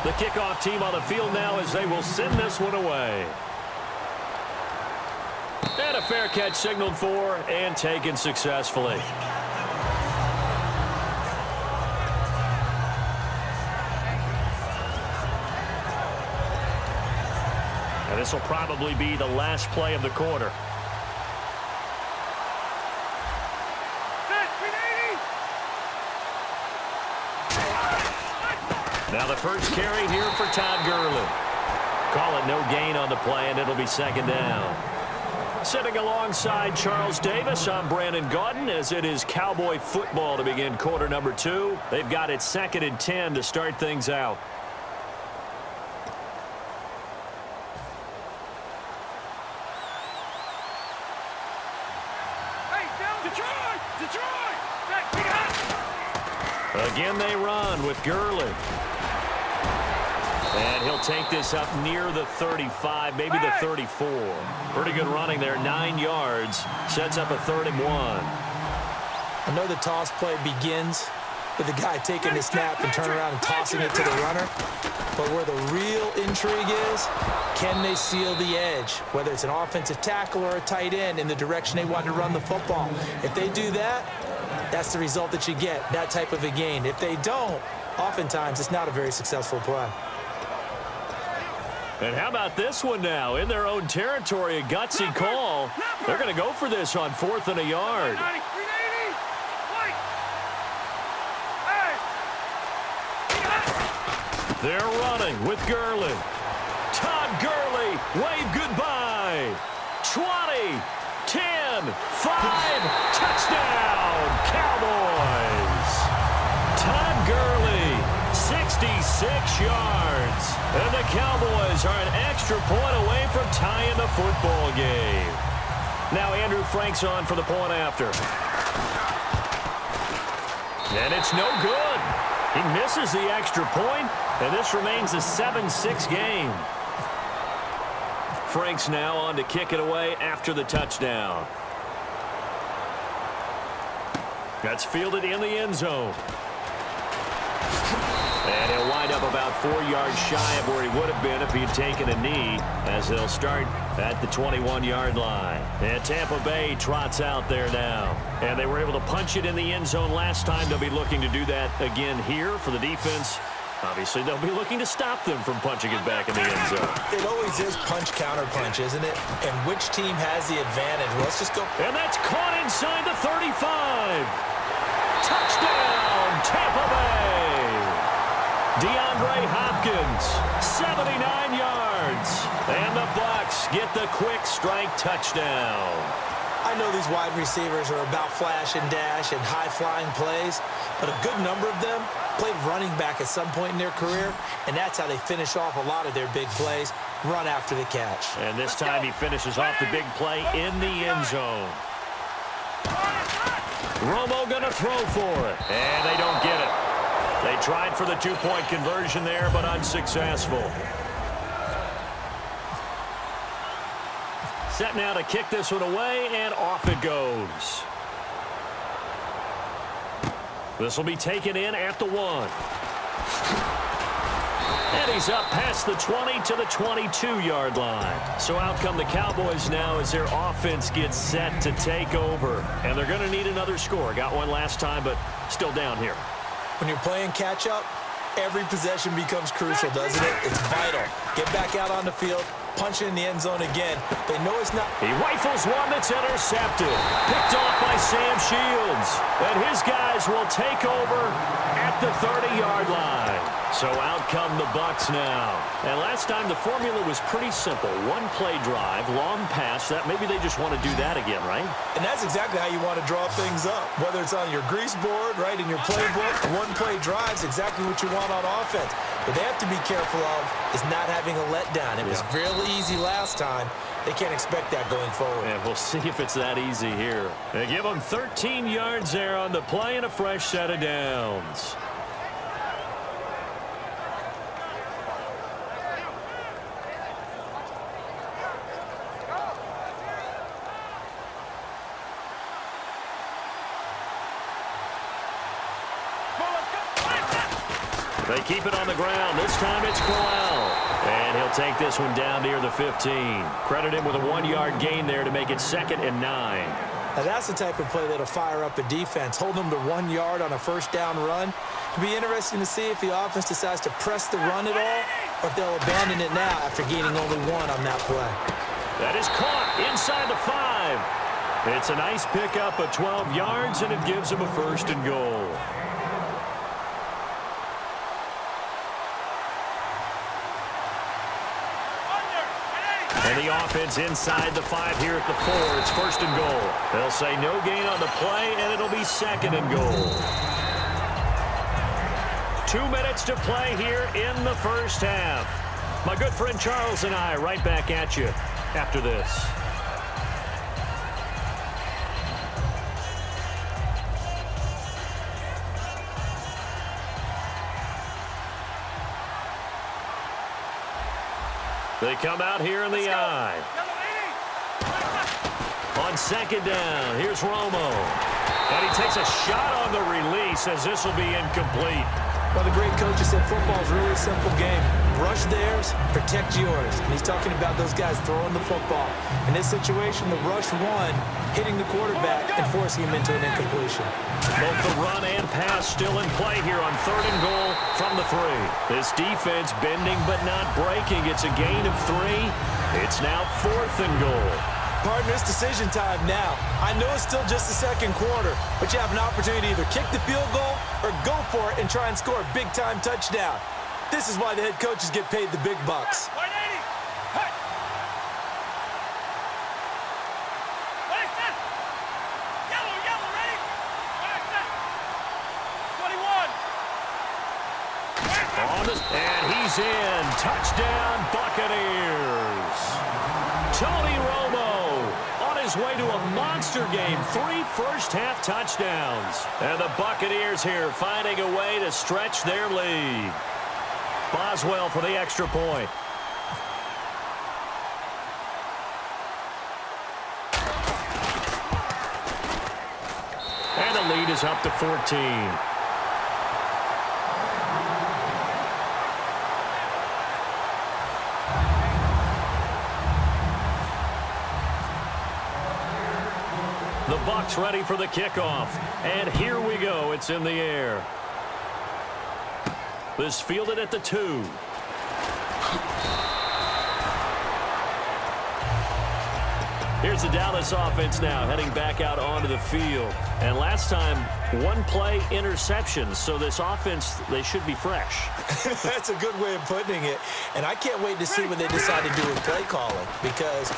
The kickoff team on the field now as they will send this one away. And a fair catch signaled for and taken successfully. And this will probably be the last play of the quarter. Now the first carry here for Todd Gurley. Call it no gain on the play, and it'll be second down. Sitting alongside Charles Davis, I'm Brandon Gaudin as it is Cowboy football to begin quarter number 2. They've got it 2nd and 10 to start things out. Again, they run with Gurley. And he'll take this up near the 35, maybe the 34. Pretty good running there, 9 yards. Sets up a 3rd and 1. I know the toss play begins with the guy taking the snap and turning around and tossing it to the runner. But where the real intrigue is, can they seal the edge? Whether it's an offensive tackle or a tight end in the direction they want to run the football. If they do that, that's the result that you get, that type of a gain. If they don't, oftentimes it's not a very successful play. And how about this one now? In their own territory, a gutsy call. They're going to go for this on 4th and a yard. They're running with Gurley. Todd Gurley, wave goodbye. 20, 10, 5, touchdown, Cowboys. Todd Gurley, 66 yards. And the Cowboys are an extra point away from tying the football game. Now Andrew Frank's on for the point after. And it's no good. He misses the extra point, and this remains a 7-6 game. Frank's now on to kick it away after the touchdown. That's fielded in the end zone. And he'll wind up about 4 yards shy of where he would have been if he had taken a knee, as they'll start at the 21-yard line. And Tampa Bay trots out there now. And they were able to punch it in the end zone last time. They'll be looking to do that again here for the defense. Obviously, they'll be looking to stop them from punching it back in the end zone. It always is punch-counter-punch, isn't it? And which team has the advantage? Well, let's just go. And that's caught inside the 35. Touchdown, Tampa Bay. DeAndre Hopkins, 79 yards. And the Bucs get the quick strike touchdown. I know these wide receivers are about flash and dash and high-flying plays, but a good number of them played running back at some point in their career, and that's how they finish off a lot of their big plays, run after the catch. And this time he finishes off the big play in the end zone. Romo going to throw for it, and they don't get it. They tried for the 2-point conversion there, but unsuccessful. Set now to kick this one away, and off it goes. This will be taken in at the 1. And he's up past the 20 to the 22-yard line. So out come the Cowboys now as their offense gets set to take over. And they're going to need another score. Got one last time, but still down here. When you're playing catch-up, every possession becomes crucial, doesn't it? It's vital. Get back out on the field, punch it in the end zone again. They know it's not. He rifles one that's intercepted. Picked off by Sam Shields. And his guys will take over at the 30-yard line. So out come the Bucs now. And last time the formula was pretty simple. One-play drive, long pass. That maybe they just want to do that again, right? And that's exactly how you want to draw things up. Whether it's on your grease board, right, in your playbook, one-play drive is exactly what you want on offense. What they have to be careful of is not having a letdown. It was real easy last time. They can't expect that going forward. And we'll see if it's that easy here. They give them 13 yards there on the play and a fresh set of downs. They keep it on the ground. This time it's Corral. And he'll take this one down near the 15. Credit him with a 1-yard gain there to make it 2nd and 9. Now that's the type of play that'll fire up a defense. Hold them to 1 yard on a first down run. It'll be interesting to see if the offense decides to press the run at all or if they'll abandon it now after gaining only 1 on that play. That is caught inside the 5. It's a nice pickup of 12 yards, and it gives him a 1st and goal. And the offense inside the 5 here at the 4. It's 1st and goal. They'll say no gain on the play, and it'll be 2nd and goal. 2 minutes to play here in the first half. My good friend Charles and I right back at you after this. They come out here in the eye. On 2nd down, here's Romo. And he takes a shot on the release as this will be incomplete. Well, the great coach has said football is really a simple game. Rush theirs, protect yours. And he's talking about those guys throwing the football. In this situation, the rush won, hitting the quarterback and forcing him into an incompletion. Both the run and pass still in play here on 3rd and goal from the 3. This defense bending but not breaking. It's a gain of 3. It's now 4th and goal. Partner, it's decision time now. I know it's still just the 2nd quarter, but you have an opportunity to either kick the field goal or go for it and try and score a big-time touchdown. This is why the head coaches get paid the big bucks. And he's in. Touchdown, Buccaneers. Tony Romo on his way to a monster game. 3 first-half touchdowns. And the Buccaneers here finding a way to stretch their lead. Boswell for the extra point. And the lead is up to 14. The Bucs ready for the kickoff. And here we go. It's in the air. This fielded at the 2. Here's the Dallas offense now heading back out onto the field. And last time, 1 play interception. So this offense, they should be fresh. That's a good way of putting it. And I can't wait to see what they decide to do with play calling. Because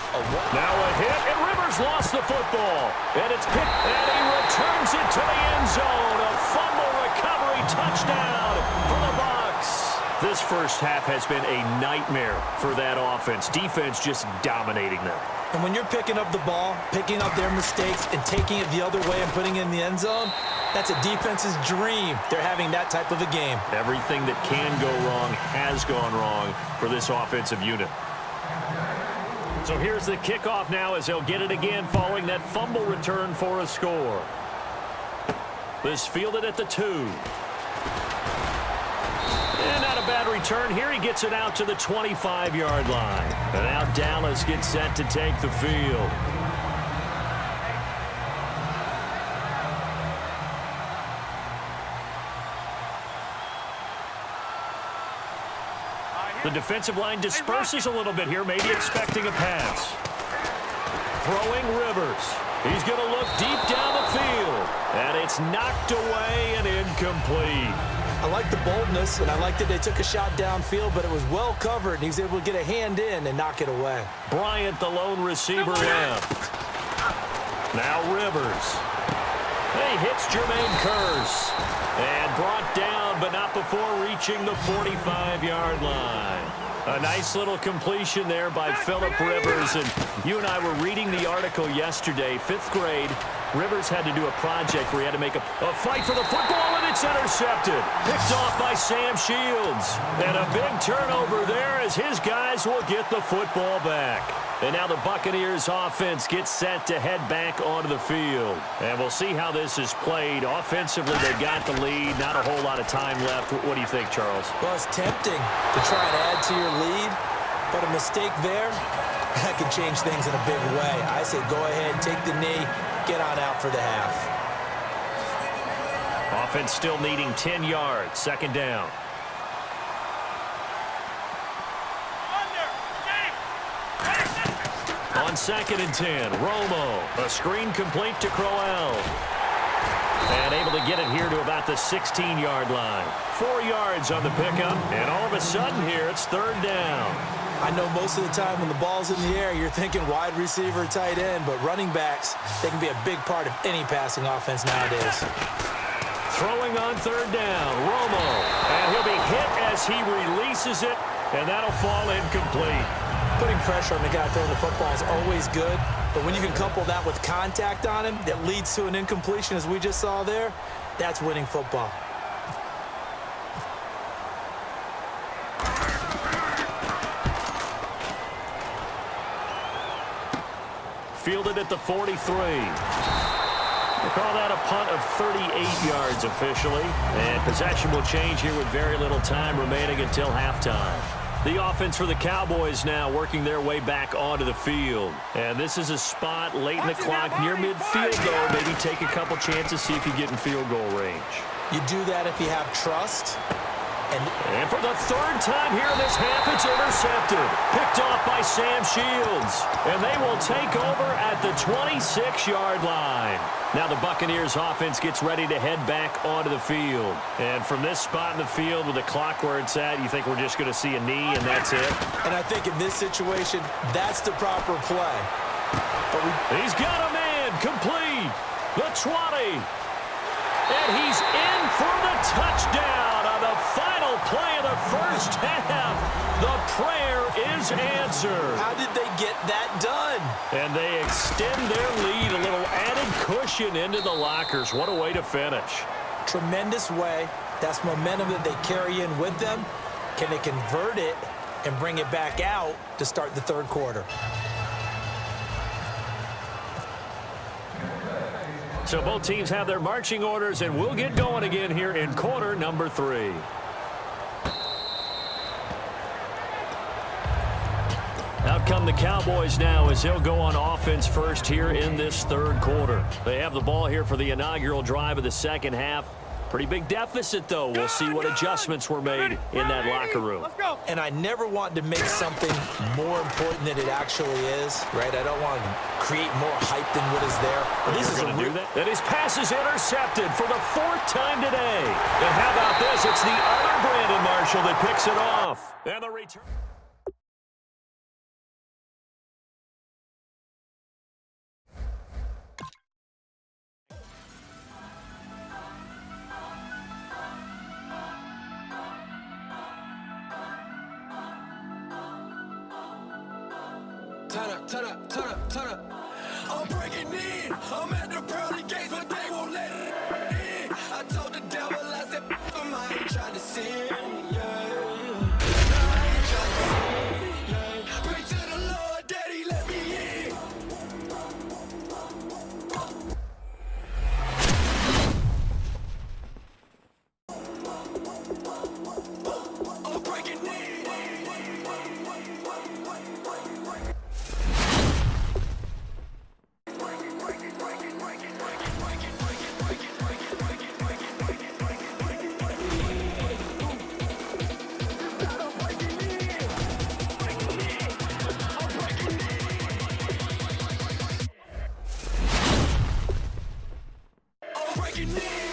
now a hit, and Rivers lost the football. And it's picked, and he returns it to the end zone. A fumble recovery touchdown for the Bucs. This first half has been a nightmare for that offense. Defense just dominating them. And when you're picking up the ball, picking up their mistakes, and taking it the other way and putting it in the end zone, that's a defense's dream. They're having that type of a game. Everything that can go wrong has gone wrong for this offensive unit. So here's the kickoff now as they'll get it again following that fumble return for a score. This fielded at the 2. And not a bad return here. He gets it out to the 25-yard line. And now Dallas gets set to take the field. The defensive line disperses a little bit here, maybe expecting a pass. Throwing Rivers. He's going to look deep down the field. And it's knocked away and incomplete. I like the boldness, and I like that they took a shot downfield, but it was well covered, and he was able to get a hand in and knock it away. Bryant, the lone receiver, left. Now Rivers. He hits Jermaine Kearse. And brought down, but not before reaching the 45-yard line. A nice little completion there by Phillip Rivers. And you and I were reading the article yesterday, 5th grade. Rivers had to do a project where he had to make a fight for the football, and it's intercepted. Picked off by Sam Shields. And a big turnover there as his guys will get the football back. And now the Buccaneers offense gets set to head back onto the field. And we'll see how this is played. Offensively, they've got the lead. Not a whole lot of time left. What do you think, Charles? Well, it's tempting to try and add to your lead, but a mistake there, that could change things in a big way. I say go ahead, take the knee, get on out for the half. Offense still needing 10 yards. Second down. On 2nd and 10, Romo. A screen complete to Crowell. And able to get it here to about the 16-yard line. 4 yards on the pickup. And all of a sudden here, it's 3rd down. I know most of the time when the ball's in the air, you're thinking wide receiver, tight end, but running backs, they can be a big part of any passing offense nowadays. Throwing on 3rd down, Romo. And he'll be hit as he releases it, and that'll fall incomplete. Putting pressure on the guy throwing the football is always good, but when you can couple that with contact on him that leads to an incompletion, as we just saw there, that's winning football. Fielded at the 43. We'll call that a punt of 38 yards officially. And possession will change here with very little time remaining until halftime. The offense for the Cowboys now working their way back onto the field. And this is a spot late in the clock near midfield goal. Maybe take a couple chances, see if you get in field goal range. You do that if you have trust. And for the 3rd time here in this half, it's intercepted. Picked off by Sam Shields. And they will take over at the 26-yard line. Now the Buccaneers offense gets ready to head back onto the field. And from this spot in the field with the clock where it's at, you think we're just going to see a knee and that's it? And I think in this situation, that's the proper play. But he's got a man complete. The 20. And he's in for the touchdown on the final play of the first half. The prayer is answered. How did they get that done? And they extend their lead, a little added cushion into the lockers. What a way to finish. Tremendous way. That's momentum that they carry in with them. Can they convert it and bring it back out to start the 3rd quarter? So both teams have their marching orders, and we'll get going again here in quarter number 3. Out come the Cowboys now as they'll go on offense first here in this 3rd quarter. They have the ball here for the inaugural drive of the second half. Pretty big deficit, though. We'll see what adjustments were made in that locker room. And I never want to make something more important than it actually is, right? I don't want to create more hype than what is there. But this is going to do that. And his pass is intercepted for the 4th time today. And how about this? It's the other Brandon Marshall that picks it off. And the return. Turn up. I'm breaking in. I'm at the pearly gates, but they won't let it in. I told the devil, I said, I ain't trying to sin, yeah. I ain't trying to sin, yeah. Pray to the Lord, Daddy, let me in. I'm breaking in. Breaking news.